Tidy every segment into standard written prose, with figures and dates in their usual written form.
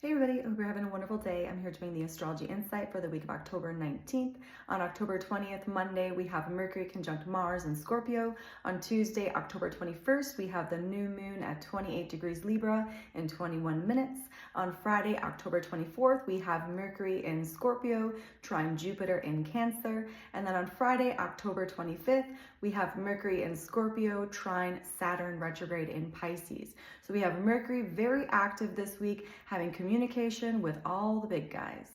Hey everybody, I hope you're having a wonderful day. I'm here doing the Astrology Insight for the week of October 19th. On October 20th, Monday, we have Mercury conjunct Mars in Scorpio. On Tuesday, October 21st, we have the new moon at 28 degrees Libra in 21 minutes. On Friday, October 24th, we have Mercury in Scorpio, trine Jupiter in Cancer. And then on Friday, October 25th, we have Mercury in Scorpio, trine Saturn retrograde in Pisces. So we have Mercury very active this week, having communication with all the big guys.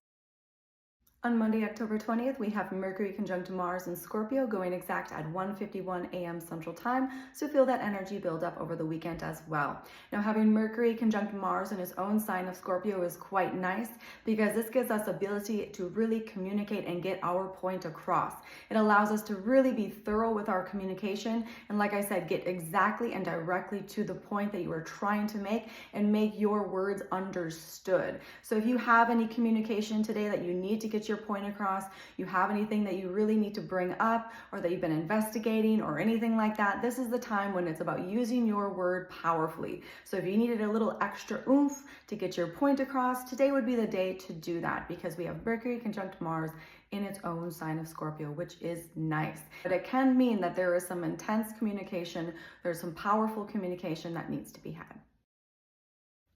On Monday, October 20th, we have Mercury conjunct Mars in Scorpio going exact at 1:51 a.m. Central Time, so feel that energy build up over the weekend as well. Now, having Mercury conjunct Mars in its own sign of Scorpio is quite nice because this gives us ability to really communicate and get our point across. It allows us to really be thorough with our communication and, like I said, get exactly and directly to the point that you are trying to make and make your words understood. So if you have any communication today that you need to get your point across, you have anything that you really need to bring up or that you've been investigating or anything like that, this is the time when it's about using your word powerfully. So if you needed a little extra oomph to get your point across, today would be the day to do that because we have Mercury conjunct Mars in its own sign of Scorpio, which is nice. But it can mean that there is some intense communication, there's some powerful communication that needs to be had.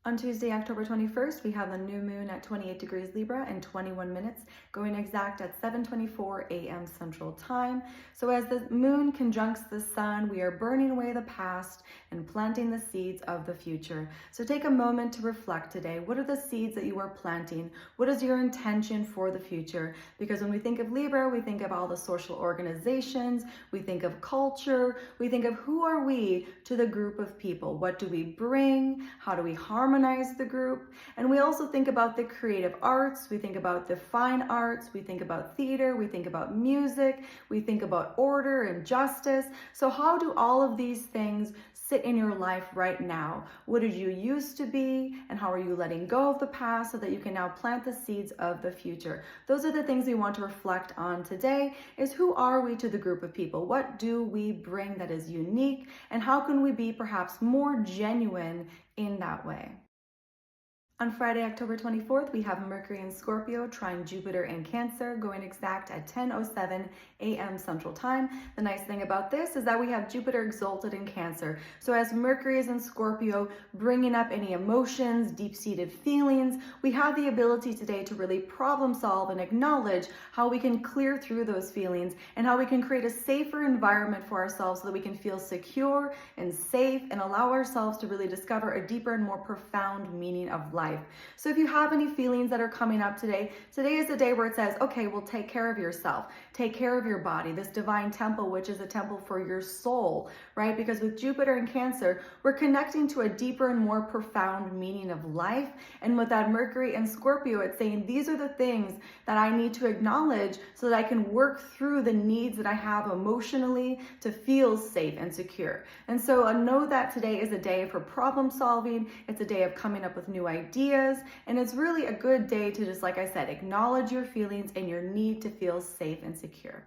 On Tuesday, October 21st, we have the new moon at 28 degrees Libra in 21 minutes, going exact at 7:24 a.m. Central Time. So as the moon conjuncts the sun, we are burning away the past and planting the seeds of the future. So take a moment to reflect today. What are the seeds that you are planting? What is your intention for the future? Because when we think of Libra, we think of all the social organizations, we think of culture, we think of who are we to the group of people? What do we bring? How do we harmonize the group? And we also think about the creative arts, we think about the fine arts, we think about theater, we think about music, we think about order and justice. So how do all of these things sit in your life right now? What did you used to be, and how are you letting go of the past so that you can now plant the seeds of the future? Those are the things we want to reflect on today, is who are we to the group of people? What do we bring that is unique, and how can we be perhaps more genuine in that way? On Friday, October 24th, we have Mercury in Scorpio, trine Jupiter in Cancer, going exact at 10:07 a.m. Central Time. The nice thing about this is that we have Jupiter exalted in Cancer. So as Mercury is in Scorpio, bringing up any emotions, deep-seated feelings, we have the ability today to really problem solve and acknowledge how we can clear through those feelings and how we can create a safer environment for ourselves so that we can feel secure and safe and allow ourselves to really discover a deeper and more profound meaning of life. So if you have any feelings that are coming up today is the day where it says, okay, well, take care of yourself, take care of your body, this divine temple, which is a temple for your soul, right? Because with Jupiter in Cancer, we're connecting to a deeper and more profound meaning of life. And with that Mercury in Scorpio, it's saying, these are the things that I need to acknowledge so that I can work through the needs that I have emotionally to feel safe and secure. And so know that today is a day for problem solving. It's a day of coming up with new ideas. And it's really a good day to just, like I said, acknowledge your feelings and your need to feel safe and secure.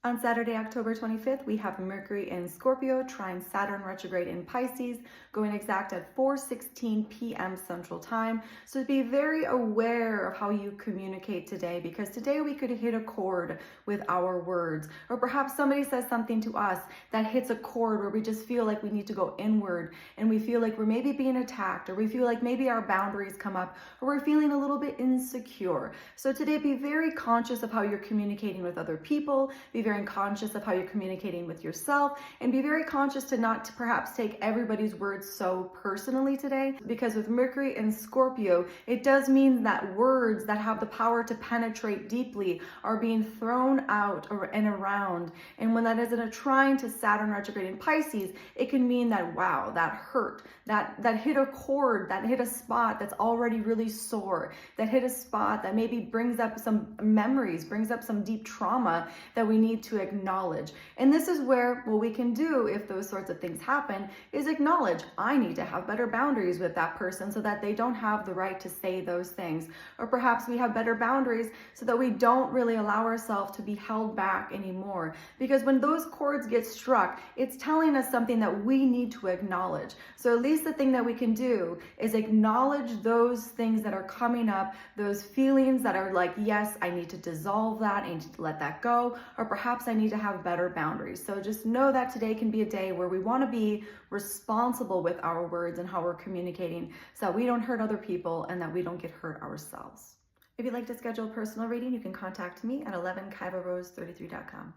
On Saturday, October 25th, we have Mercury in Scorpio, trine Saturn retrograde in Pisces, going exact at 4:16 p.m. Central Time. So be very aware of how you communicate today, because today we could hit a chord with our words, or perhaps somebody says something to us that hits a chord where we just feel like we need to go inward and we feel like we're maybe being attacked, or we feel like maybe our boundaries come up, or we're feeling a little bit insecure. So today, be very conscious of how you're communicating with other people, be very conscious of how you're communicating with yourself, and be very conscious to not perhaps take everybody's words so personally today, because with Mercury in Scorpio, it does mean that words that have the power to penetrate deeply are being thrown out and around. And when that is in a trine to Saturn retrograde in Pisces, it can mean that, wow, that hurt, that hit a chord, that hit a spot that's already really sore, that hit a spot that maybe brings up some memories, brings up some deep trauma that we need to acknowledge. And this is where what we can do if those sorts of things happen is acknowledge, I need to have better boundaries with that person so that they don't have the right to say those things. Or perhaps we have better boundaries so that we don't really allow ourselves to be held back anymore. Because when those chords get struck, it's telling us something that we need to acknowledge. So at least the thing that we can do is acknowledge those things that are coming up, those feelings that are like, yes, I need to dissolve that, I need to let that go, or perhaps I need to have better boundaries. So just know that today can be a day where we want to be responsible with our words and how we're communicating so that we don't hurt other people and that we don't get hurt ourselves. If you'd like to schedule a personal reading, you can contact me at 11kaivarose33.com.